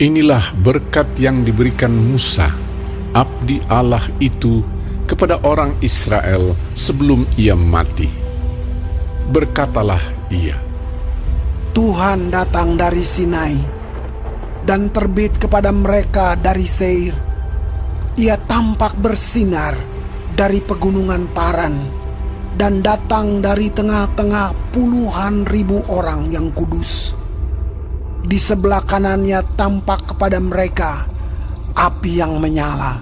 Inilah berkat yang diberikan Musa, abdi Allah itu, kepada orang Israel sebelum ia mati. Berkatalah ia, Tuhan datang dari Sinai dan terbit kepada mereka dari Seir. Ia tampak bersinar dari pegunungan Paran dan datang dari tengah-tengah puluhan ribu orang yang kudus. Di sebelah kanannya tampak kepada mereka api yang menyala.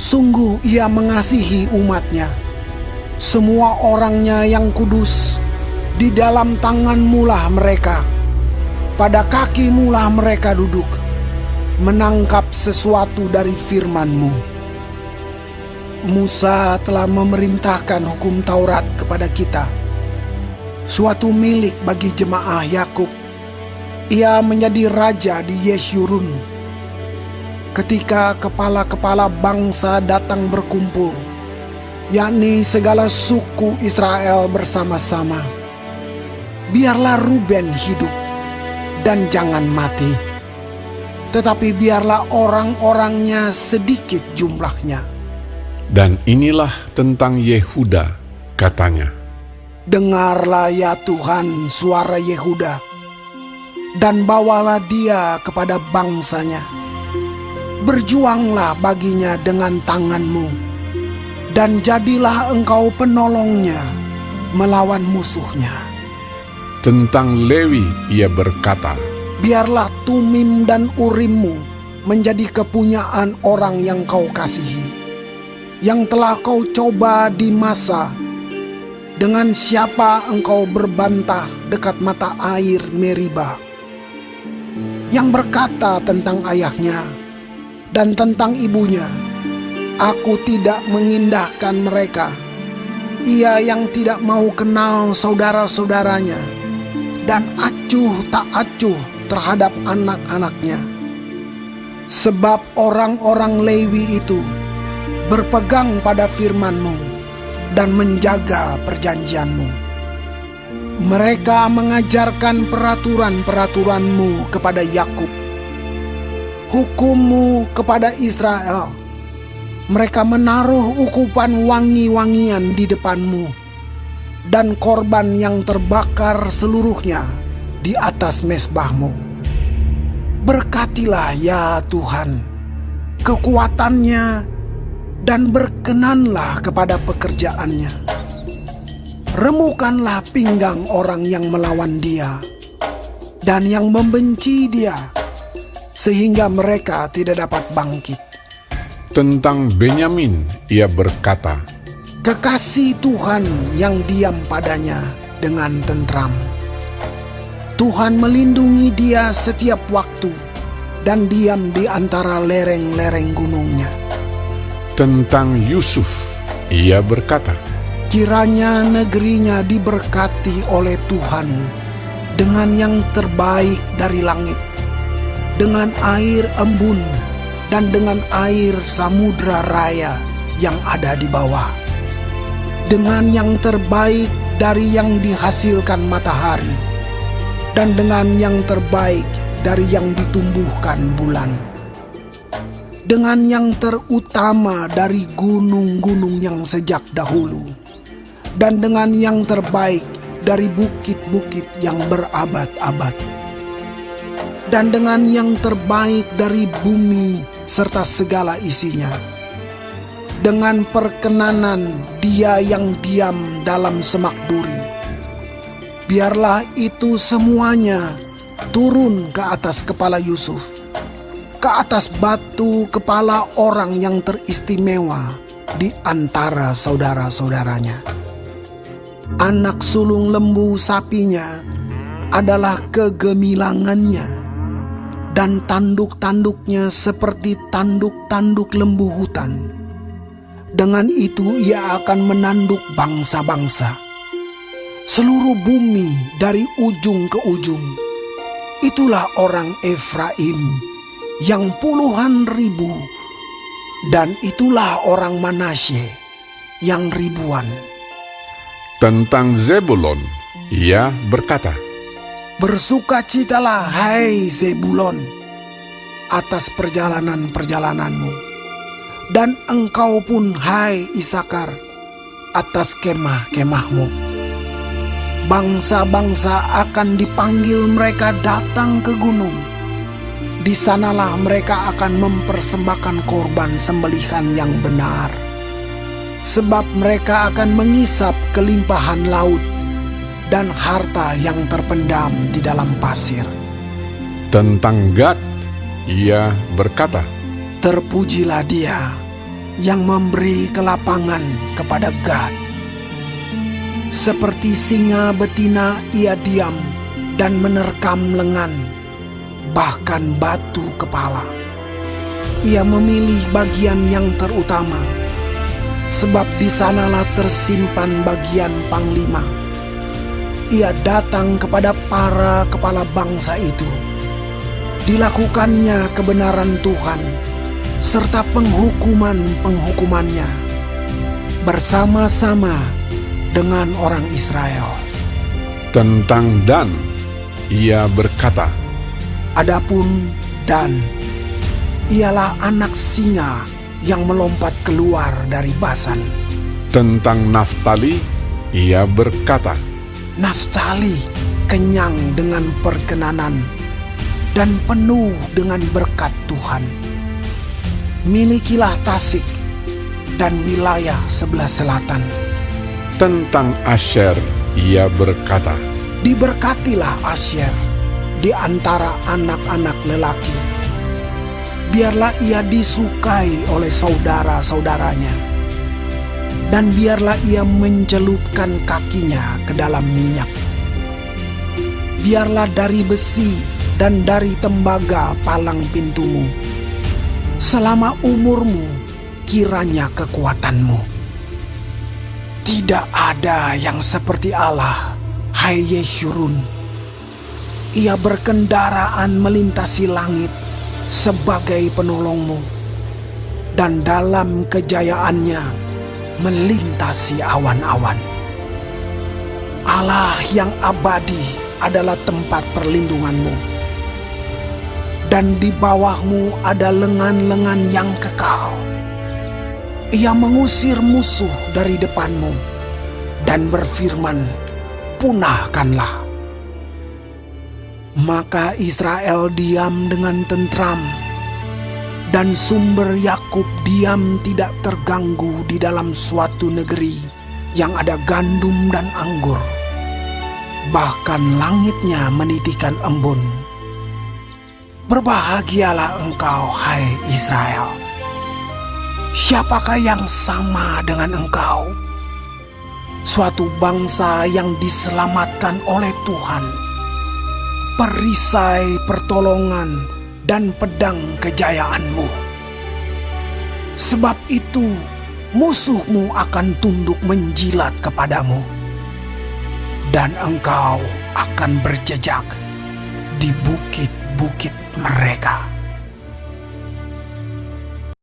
Sungguh ia mengasihi umatnya, semua orangnya yang kudus. Di dalam tanganmu-lah mereka, pada kakimu-lah mereka duduk, menangkap sesuatu dari firman-Mu. Musa telah memerintahkan hukum Taurat kepada kita, suatu milik bagi jemaah Yakub. Ia menjadi raja di Yeshurun. Ketika kepala-kepala bangsa datang berkumpul, yakni segala suku Israel bersama-sama, biarlah Ruben hidup dan jangan mati, tetapi biarlah orang-orangnya sedikit jumlahnya. dan inilah tentang Yehuda, katanya. Dengarlah ya Tuhan suara Yehuda, dan bawalah dia kepada bangsanya. Berjuanglah baginya dengan tanganmu, dan jadilah engkau penolongnya melawan musuhnya. Tentang Lewi ia berkata, Biarlah Tumim dan Urimmu menjadi kepunyaan orang yang kau kasihi, yang telah kau coba di masa. Dengan siapa engkau berbantah dekat mata air Meriba, yang berkata tentang ayahnya dan tentang ibunya, aku tidak mengindahkan mereka. Ia yang tidak mau kenal saudara-saudaranya dan acuh tak acuh terhadap anak-anaknya. Sebab orang-orang Lewi itu berpegang pada firman-Mu dan menjaga perjanjian-Mu. Mereka mengajarkan peraturan-peraturan-Mu kepada Yakub, hukum-Mu kepada Israel. Mereka menaruh ukupan wangi-wangian di depan-Mu dan korban yang terbakar seluruhnya di atas mezbah-Mu. Berkatilah ya Tuhan kekuatannya, dan berkenanlah kepada pekerjaannya. Remukanlah pinggang orang yang melawan dia dan yang membenci dia, sehingga mereka tidak dapat bangkit. tentang Benyamin ia berkata, Kekasih Tuhan yang diam padanya dengan tentram. Tuhan melindungi dia setiap waktu dan diam di antara lereng-lereng gunungnya. tentang Yusuf ia berkata, Kiranya negerinya diberkati oleh Tuhan dengan yang terbaik dari langit, dengan air embun dan dengan air samudra raya yang ada di bawah, dengan yang terbaik dari yang dihasilkan matahari, dan dengan yang terbaik dari yang ditumbuhkan bulan, dengan yang terutama dari gunung-gunung yang sejak dahulu, dan dengan yang terbaik dari bukit-bukit yang berabad-abad, dan dengan yang terbaik dari bumi serta segala isinya, dengan perkenanan dia yang diam dalam semak duri. Biarlah itu semuanya turun ke atas kepala Yusuf, ke atas batu kepala orang yang teristimewa di antara saudara-saudaranya. Anak sulung lembu sapinya adalah kegemilangannya, dan tanduk-tanduknya seperti tanduk-tanduk lembu hutan. Dengan itu ia akan menanduk bangsa-bangsa, seluruh bumi dari ujung ke ujung. Itulah orang Efraim yang puluhan ribu, dan itulah orang Manasye yang ribuan. tentang Zebulon ia berkata, Bersukacitalah, hai Zebulon, atas perjalanan-perjalananmu, dan engkau pun, hai Isakar, atas kemah-kemahmu. Bangsa-bangsa akan dipanggil mereka datang ke gunung. Di sanalah mereka akan mempersembahkan korban sembelihan yang benar. Sebab mereka akan mengisap kelimpahan laut dan harta yang terpendam di dalam pasir. Tentang Gad, ia berkata, Terpujilah dia yang memberi kelapangan kepada Gad. Seperti singa betina ia diam dan menerkam lengan, bahkan batu kepala. Ia memilih bagian yang terutama, sebab di sanalah tersimpan bagian panglima. Ia datang kepada para kepala bangsa itu. Dilakukannya kebenaran Tuhan, serta penghukuman-penghukumannya, bersama-sama dengan orang Israel. Tentang Dan, ia berkata, Adapun Dan, ialah anak singa yang melompat keluar dari Basan. Tentang Naftali, ia berkata, Naftali kenyang dengan perkenanan dan penuh dengan berkat Tuhan. Milikilah Tasik dan wilayah sebelah selatan. Tentang Asher, ia berkata, Diberkatilah Asyer di antara anak-anak lelaki. Biarlah ia disukai oleh saudara-saudaranya, dan biarlah ia mencelupkan kakinya ke dalam minyak. Biarlah dari besi dan dari tembaga palang pintumu. Selama umurmu kiranya kekuatanmu. Tidak ada yang seperti Allah, hai Yeshurun. Ia berkendaraan melintasi langit sebagai penolongmu, dan dalam kejayaannya melintasi awan-awan. Allah yang abadi adalah tempat perlindunganmu, dan di bawahmu ada lengan-lengan yang kekal. Ia mengusir musuh dari depanmu dan berfirman, punahkanlah. Maka Israel diam dengan tentram, dan sumber Yakub diam tidak terganggu di dalam suatu negeri yang ada gandum dan anggur. Bahkan langitnya menitikan embun. Berbahagialah engkau, hai Israel. Siapakah yang sama dengan engkau? Suatu bangsa yang diselamatkan oleh Tuhan, perisai pertolongan dan pedang kejayaanmu. Sebab itu musuhmu akan tunduk menjilat kepadamu, dan engkau akan berjejak di bukit-bukit mereka.